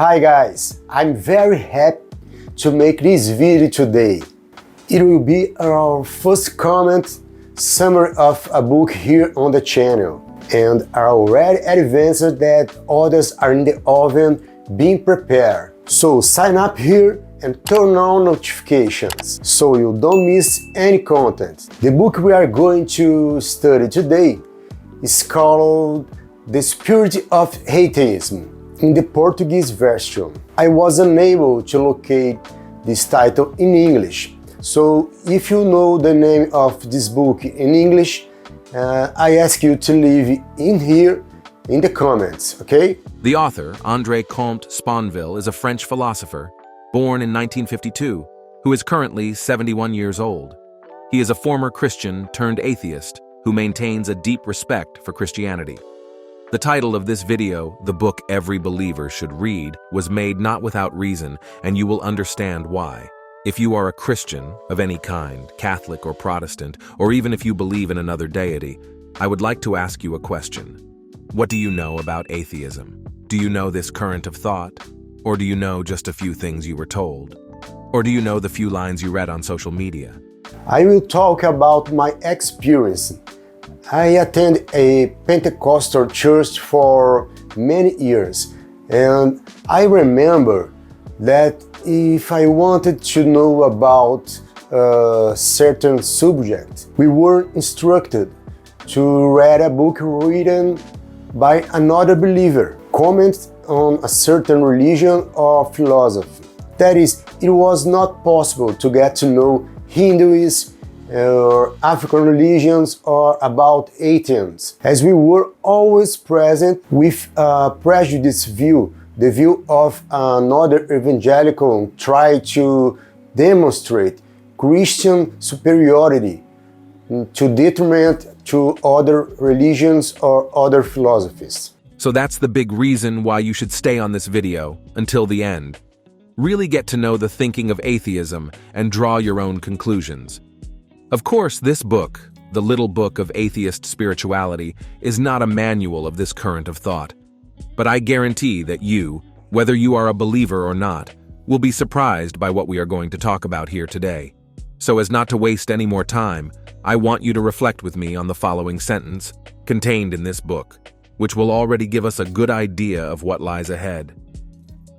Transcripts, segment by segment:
Hi guys, I'm very happy to make this video today. It will be our first comment summary of a book here on the channel, and are already advanced that others are in the oven being prepared. So sign up here and turn on notifications so you don't miss any content. The book we are going to study today is called The Spirit of Atheism in the Portuguese version. I was unable to locate this title in English, so if you know the name of this book in English, I ask you to leave in here in the comments, okay? The author, Andre Comte Sponville, is a French philosopher born in 1952, who is currently 71 years old. He is a former Christian turned atheist who maintains a deep respect for Christianity. The title of this video, The Book Every Believer Should Read, was made not without reason, and you will understand why. If you are a Christian of any kind, Catholic or Protestant, or even if you believe in another deity, I would like to ask you a question. What do you know about atheism? Do you know this current of thought? Or do you know just a few things you were told? Or do you know the few lines you read on social media? I will talk about my experience. I attended a Pentecostal church for many years, and I remember that if I wanted to know about a certain subject, we were instructed to read a book written by another believer, comment on a certain religion or philosophy. That is, it was not possible to get to know Hinduism or African religions or about atheists, as we were always present with a prejudiced view, the view of another evangelical try to demonstrate Christian superiority to detriment to other religions or other philosophies. So that's the big reason why you should stay on this video until the end. Really get to know the thinking of atheism and draw your own conclusions. Of course, this book, The Little Book of Atheist Spirituality, is not a manual of this current of thought. But I guarantee that you, whether you are a believer or not, will be surprised by what we are going to talk about here today. So as not to waste any more time, I want you to reflect with me on the following sentence contained in this book, which will already give us a good idea of what lies ahead.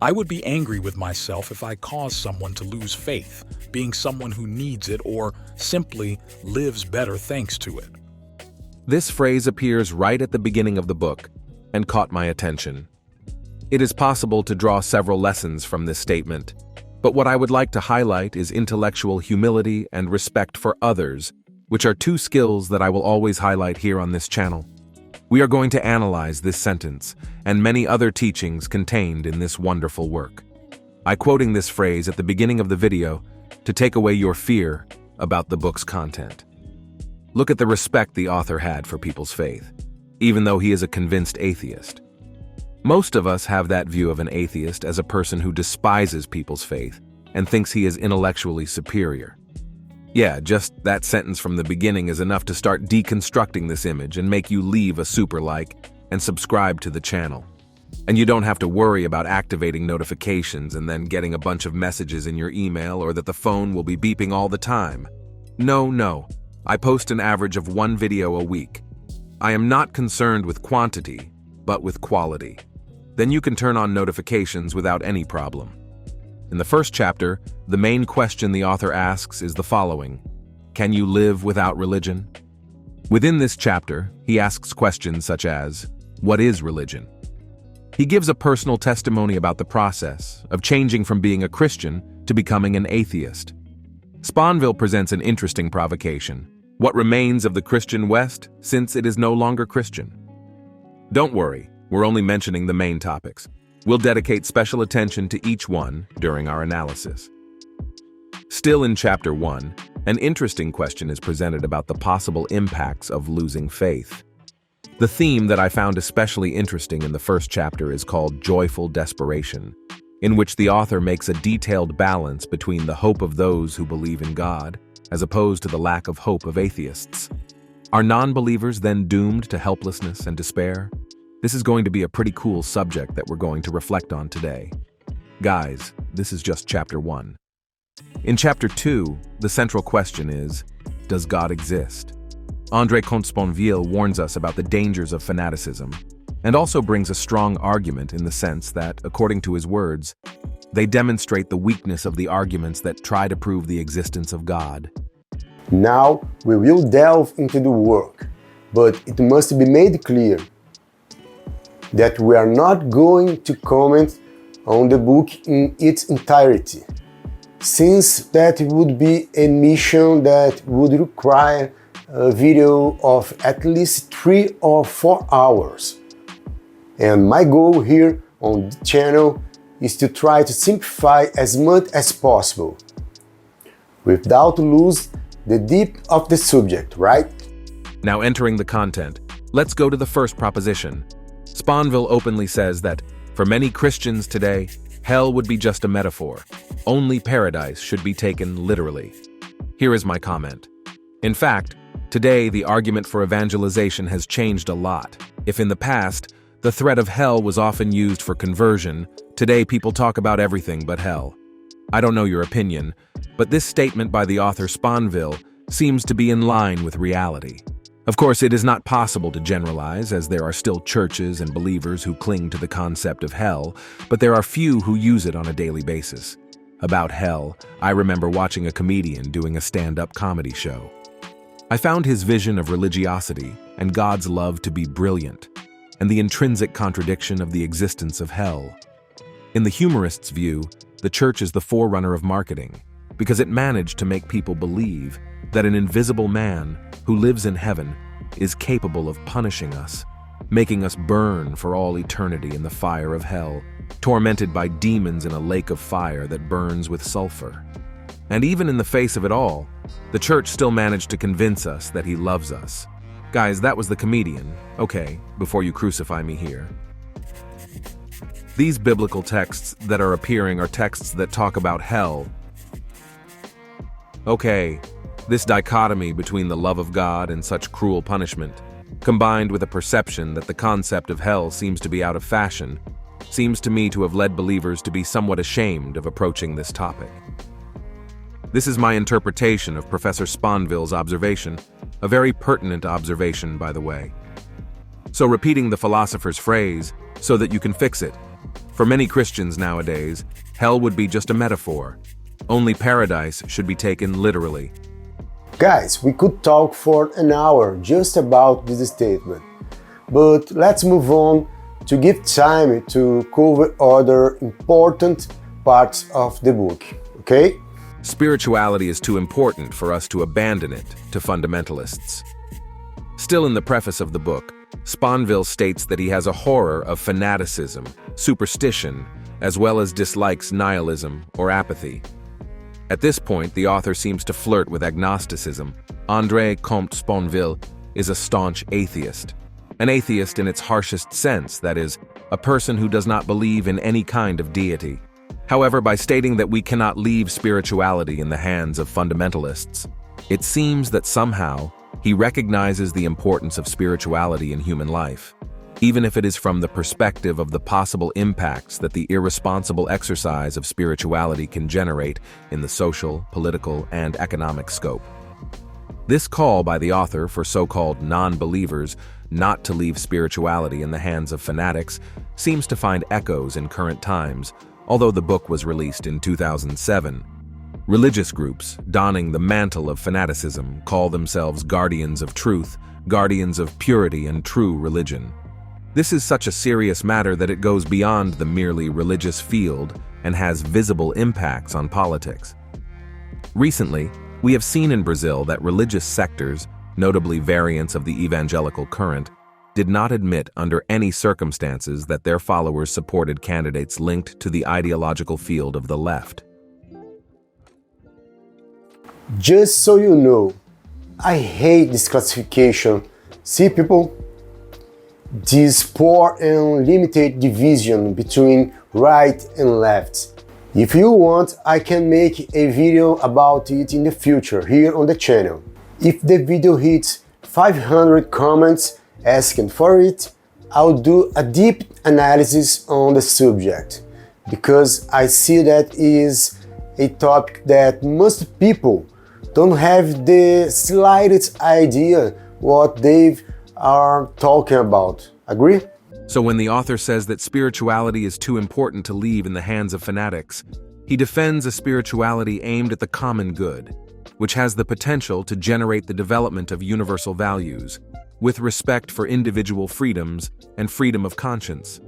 I would be angry with myself if I caused someone to lose faith, being someone who needs it or simply lives better thanks to it. This phrase appears right at the beginning of the book and caught my attention. It is possible to draw several lessons from this statement, but what I would like to highlight is intellectual humility and respect for others, which are two skills that I will always highlight here on this channel. We are going to analyze this sentence and many other teachings contained in this wonderful work. I'm quoting this phrase at the beginning of the video to take away your fear about the book's content. Look at the respect the author had for people's faith, even though he is a convinced atheist. Most of us have that view of an atheist as a person who despises people's faith and thinks he is intellectually superior. Yeah, just that sentence from the beginning is enough to start deconstructing this image and make you leave a super like and subscribe to the channel. And you don't have to worry about activating notifications and then getting a bunch of messages in your email or that the phone will be beeping all the time. No. I post an average of 1 video a week. I am not concerned with quantity, but with quality. Then you can turn on notifications without any problem. In the first chapter, the main question the author asks is the following: can you live without religion? Within this chapter, he asks questions such as, what is religion? He gives a personal testimony about the process of changing from being a Christian to becoming an atheist. Sponville presents an interesting provocation. What remains of the Christian West since it is no longer Christian? Don't worry, we're only mentioning the main topics. We'll dedicate special attention to each one during our analysis. Still in Chapter 1, an interesting question is presented about the possible impacts of losing faith. The theme that I found especially interesting in the first chapter is called Joyful Desperation, in which the author makes a detailed balance between the hope of those who believe in God, as opposed to the lack of hope of atheists. Are non-believers then doomed to helplessness and despair? This is going to be a pretty cool subject that we're going to reflect on today. Guys, this is just chapter 1. In chapter 2, the central question is, does God exist? Andre Comte Sponville warns us about the dangers of fanaticism, and also brings a strong argument in the sense that, according to his words, they demonstrate the weakness of the arguments that try to prove the existence of God. Now we will delve into the work, but it must be made clear that we are not going to comment on the book in its entirety, since that would be a mission that would require a video of at least 3 or 4 hours. And my goal here on the channel is to try to simplify as much as possible, without losing the depth of the subject, right? Now entering the content, let's go to the first proposition. Sponville openly says that, for many Christians today, hell would be just a metaphor. Only paradise should be taken literally. Here is my comment. In fact, today the argument for evangelization has changed a lot. If in the past, the threat of hell was often used for conversion, today people talk about everything but hell. I don't know your opinion, but this statement by the author Sponville seems to be in line with reality. Of course, it is not possible to generalize, as there are still churches and believers who cling to the concept of hell, but there are few who use it on a daily basis. About hell, I remember watching a comedian doing a stand-up comedy show. I found his vision of religiosity and God's love to be brilliant, and the intrinsic contradiction of the existence of hell. In the humorist's view, the church is the forerunner of marketing, because it managed to make people believe that an invisible man who lives in heaven is capable of punishing us, making us burn for all eternity in the fire of hell, tormented by demons in a lake of fire that burns with sulfur. And even in the face of it all, the church still managed to convince us that he loves us. Guys, that was the comedian. Okay, before you crucify me here. These biblical texts that are appearing are texts that talk about hell. Okay, this dichotomy between the love of God and such cruel punishment, combined with a perception that the concept of hell seems to be out of fashion, seems to me to have led believers to be somewhat ashamed of approaching this topic. This is my interpretation of Professor Sponville's observation, a very pertinent observation, by the way. So repeating the philosopher's phrase, so that you can fix it. For many Christians nowadays, hell would be just a metaphor. Only paradise should be taken literally. Guys, we could talk for an hour just about this statement, but let's move on to give time to cover other important parts of the book, okay? Spirituality is too important for us to abandon it to fundamentalists. Still in the preface of the book, Sponville states that he has a horror of fanaticism, superstition, as well as dislikes nihilism or apathy. At this point, the author seems to flirt with agnosticism. Andre Comte Sponville is a staunch atheist. An atheist in its harshest sense, that is, a person who does not believe in any kind of deity. However, by stating that we cannot leave spirituality in the hands of fundamentalists, it seems that somehow he recognizes the importance of spirituality in human life, even if it is from the perspective of the possible impacts that the irresponsible exercise of spirituality can generate in the social, political, and economic scope. This call by the author for so-called non-believers not to leave spirituality in the hands of fanatics seems to find echoes in current times, although the book was released in 2007. Religious groups, donning the mantle of fanaticism, call themselves guardians of truth, guardians of purity and true religion. This is such a serious matter that it goes beyond the merely religious field and has visible impacts on politics. Recently, we have seen in Brazil that religious sectors, notably variants of the evangelical current, did not admit under any circumstances that their followers supported candidates linked to the ideological field of the left. Just so you know, I hate this classification. See, people? This poor and limited division between right and left. If you want, I can make a video about it in the future here on the channel. If the video hits 500 comments asking for it, I'll do a deep analysis on the subject. because I see that is a topic that most people don't have the slightest idea what they are talking about. Agree? So when the author says that spirituality is too important to leave in the hands of fanatics, he defends a spirituality aimed at the common good, which has the potential to generate the development of universal values, with respect for individual freedoms and freedom of conscience.